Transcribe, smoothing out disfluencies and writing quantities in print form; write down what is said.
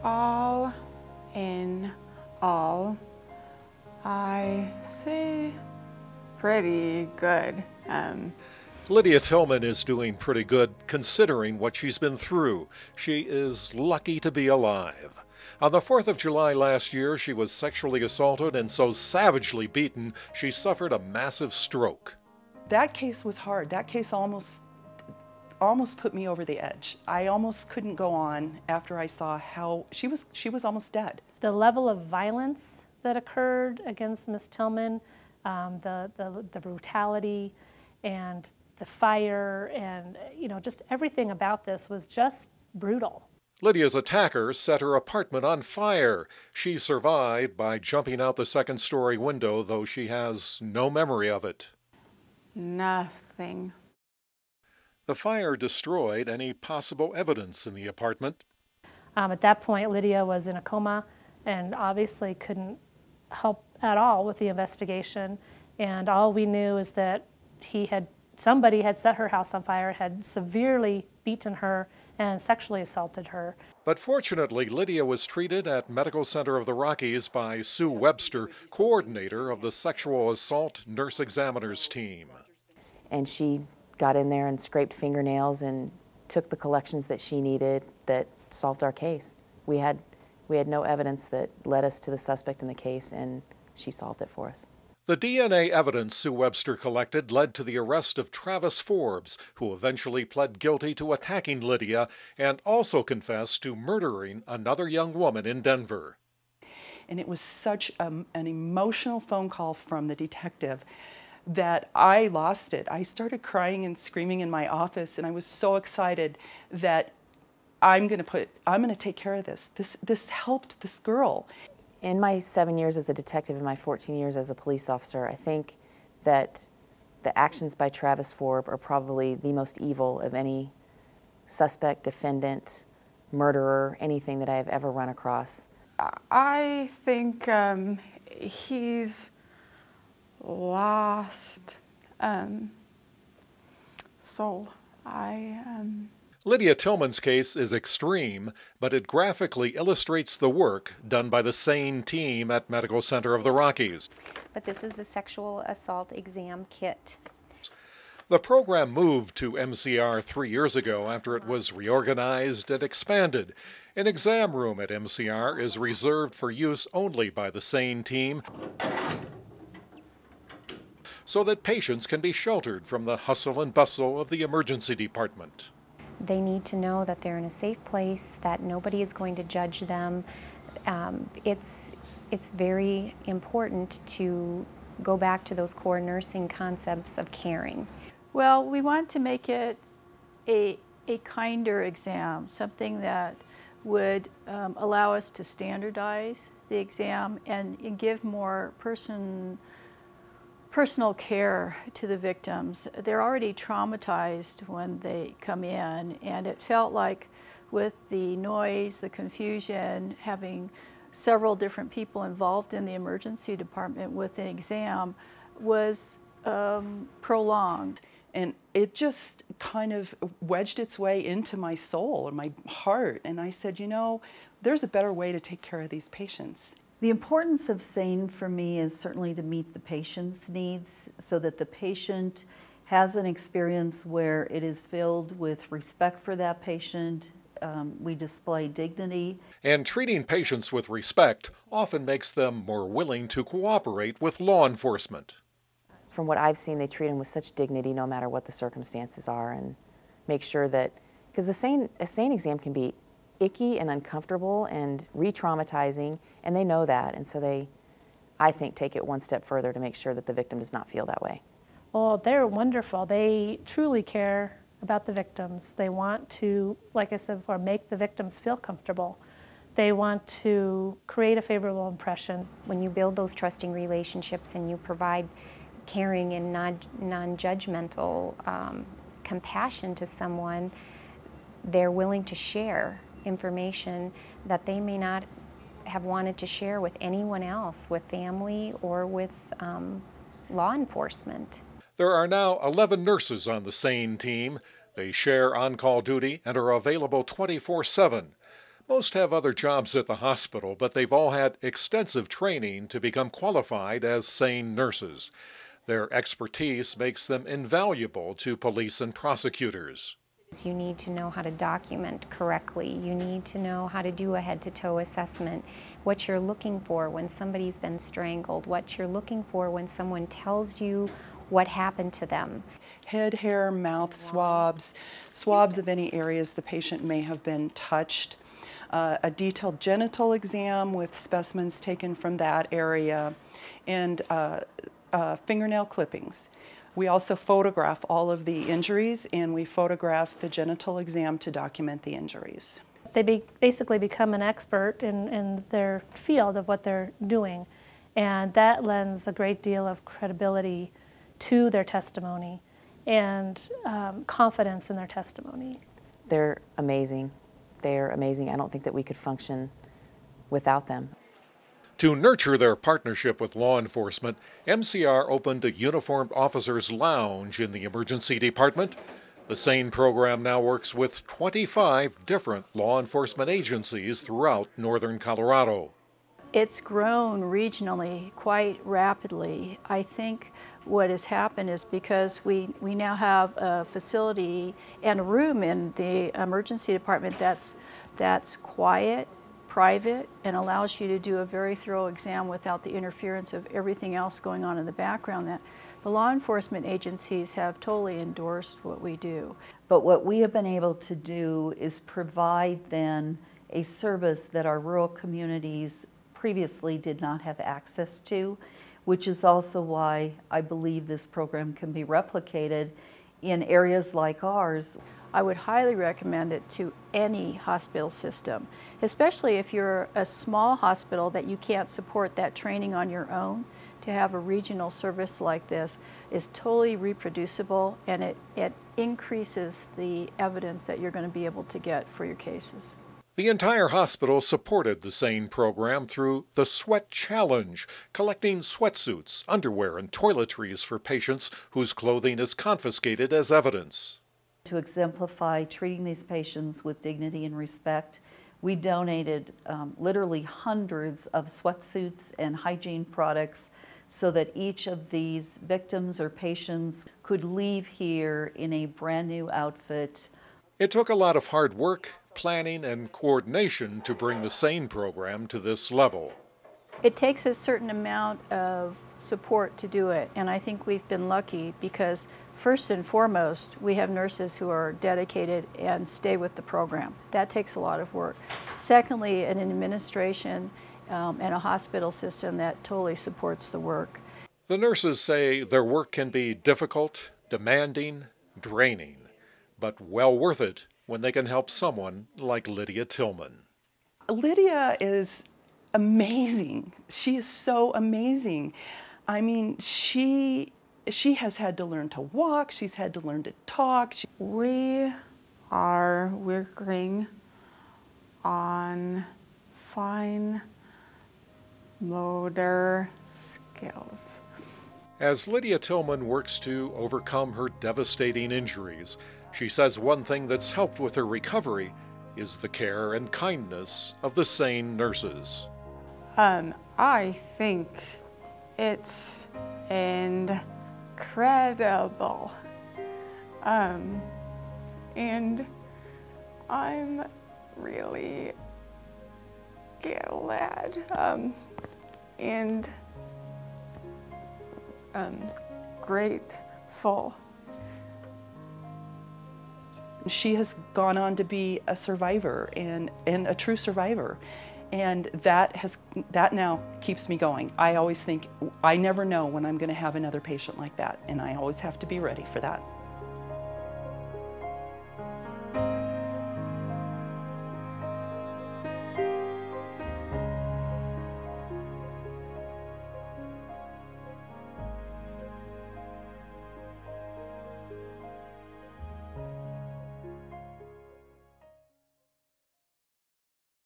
All in all, I say pretty good. Lydia Tillman is doing pretty good considering what she's been through. She is lucky to be alive. On the 4th of July last year, she was sexually assaulted and so savagely beaten, she suffered a massive stroke. That case was hard. That case almost put me over the edge. I almost couldn't go on after I saw how she was almost dead. The level of violence that occurred against Miss Tillman, the brutality and the fire and, you know, just everything about this was just brutal. Lydia's attacker set her apartment on fire. She survived by jumping out the second-story window, though she has no memory of it. Nothing. The fire destroyed any possible evidence in the apartment. At that point, Lydia was in a coma and obviously couldn't help at all with the investigation. And all we knew is that somebody had set her house on fire, had severely beaten her and sexually assaulted her. But fortunately, Lydia was treated at Medical Center of the Rockies by Sue Webster, coordinator of the sexual assault nurse examiners team. And she got in there and scraped fingernails and took the collections that she needed that solved our case. We had no evidence that led us to the suspect in the case, and she solved it for us. The DNA evidence Sue Webster collected led to the arrest of Travis Forbes, who eventually pled guilty to attacking Lydia and also confessed to murdering another young woman in Denver. And it was such an emotional phone call from the detective that I lost it. I started crying and screaming in my office, and I was so excited that I'm going to take care of this. This helped this girl. In my 7 years as a detective and my 14 years as a police officer, I think that the actions by Travis Forbes are probably the most evil of any suspect, defendant, murderer, anything that I have ever run across. I think he's lost soul. Lydia Tillman's case is extreme, but it graphically illustrates the work done by the Sane team at Medical Center of the Rockies. But this is a sexual assault exam kit. The program moved to MCR 3 years ago after it was reorganized and expanded. An exam room at MCR is reserved for use only by the Sane team, so that patients can be sheltered from the hustle and bustle of the emergency department. They need to know that they're in a safe place, that nobody is going to judge them. It's very important to go back to those core nursing concepts of caring. Well, we want to make it a kinder exam, something that would allow us to standardize the exam and give more personal care to the victims. They're already traumatized when they come in, and it felt like with the noise, the confusion, having several different people involved in the emergency department with an exam was prolonged. And it just kind of wedged its way into my soul and my heart. And I said, you know, there's a better way to take care of these patients. The importance of Sane for me is certainly to meet the patient's needs so that the patient has an experience where it is filled with respect for that patient. We display dignity. And treating patients with respect often makes them more willing to cooperate with law enforcement. From what I've seen, they treat them with such dignity no matter what the circumstances are, and make sure that, because a Sane exam can be icky and uncomfortable and re-traumatizing, and they know that, and so they, I think, take it one step further to make sure that the victim does not feel that way. Well, they're wonderful. They truly care about the victims. They want to, like I said before, make the victims feel comfortable. They want to create a favorable impression. When you build those trusting relationships and you provide caring and non-judgmental compassion to someone, they're willing to share information that they may not have wanted to share with anyone else, with family or with law enforcement. There are now 11 nurses on the Sane team. They share on-call duty and are available 24/7. Most have other jobs at the hospital, but they've all had extensive training to become qualified as Sane nurses. Their expertise makes them invaluable to police and prosecutors. You need to know how to document correctly. You need to know how to do a head-to-toe assessment, what you're looking for when somebody's been strangled, what you're looking for when someone tells you what happened to them. Head, hair, mouth swabs, swabs of any areas the patient may have been touched, a detailed genital exam with specimens taken from that area, and fingernail clippings. We also photograph all of the injuries, and we photograph the genital exam to document the injuries. They basically become an expert in their field of what they're doing, and that lends a great deal of credibility to their testimony and confidence in their testimony. They're amazing. They're amazing. I don't think that we could function without them. To nurture their partnership with law enforcement, MCR opened a uniformed officers' lounge in the emergency department. The Sane program now works with 25 different law enforcement agencies throughout northern Colorado. It's grown regionally quite rapidly. I think what has happened is because we now have a facility and a room in the emergency department that's quiet, private, and allows you to do a very thorough exam without the interference of everything else going on in the background. That the law enforcement agencies have totally endorsed what we do. But what we have been able to do is provide then a service that our rural communities previously did not have access to, which is also why I believe this program can be replicated in areas like ours. I would highly recommend it to any hospital system, especially if you're a small hospital that you can't support that training on your own. To have a regional service like this is totally reproducible, and it increases the evidence that you're going to be able to get for your cases. The entire hospital supported the Sane program through the Sweat Challenge, collecting sweatsuits, underwear, and toiletries for patients whose clothing is confiscated as evidence. To exemplify treating these patients with dignity and respect, we donated literally hundreds of sweatsuits and hygiene products so that each of these victims or patients could leave here in a brand new outfit. It took a lot of hard work, planning, and coordination to bring the Sane program to this level. It takes a certain amount of support to do it, and I think we've been lucky because first and foremost, we have nurses who are dedicated and stay with the program. That takes a lot of work. Secondly, an administration and a hospital system that totally supports the work. The nurses say their work can be difficult, demanding, draining, but well worth it when they can help someone like Lydia Tillman. Lydia is amazing. She is so amazing. I mean, she has had to learn to walk. She's had to learn to talk. We are working on fine motor skills. As Lydia Tillman works to overcome her devastating injuries, she says one thing that's helped with her recovery is the care and kindness of the Sane nurses. I think it's incredible. And I'm really glad and grateful. She has gone on to be a survivor and a true survivor. And that now keeps me going. I always think, I never know when I'm going to have another patient like that, and I always have to be ready for that.